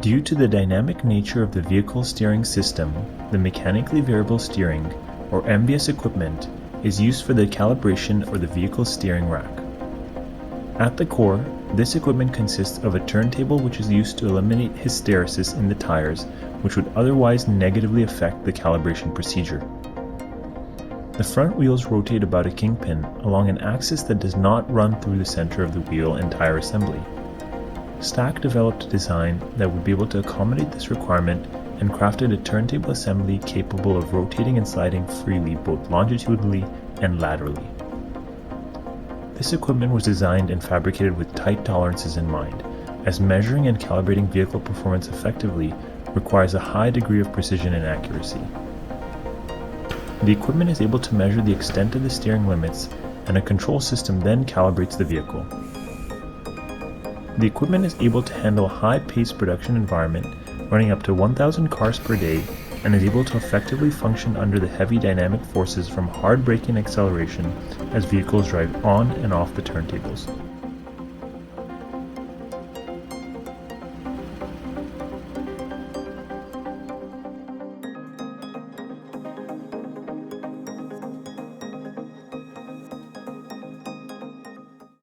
Due to the dynamic nature of the vehicle steering system, the mechanically variable steering, or MVS equipment, is used for the calibration or the vehicle steering rack. At the core, this equipment consists of a turntable which is used to eliminate hysteresis in the tires, which would otherwise negatively affect the calibration procedure. The front wheels rotate about a kingpin along an axis that does not run through the center of the wheel and tire assembly. Stak developed a design that would be able to accommodate this requirement and crafted a turntable assembly capable of rotating and sliding freely both longitudinally and laterally. This equipment was designed and fabricated with tight tolerances in mind, as measuring and calibrating vehicle performance effectively requires a high degree of precision and accuracy. The equipment is able to measure the extent of the steering limits, and a control system then calibrates the vehicle. The equipment is able to handle a high-paced production environment running up to 1,000 cars per day and is able to effectively function under the heavy dynamic forces from hard braking and acceleration as vehicles drive on and off the turntables.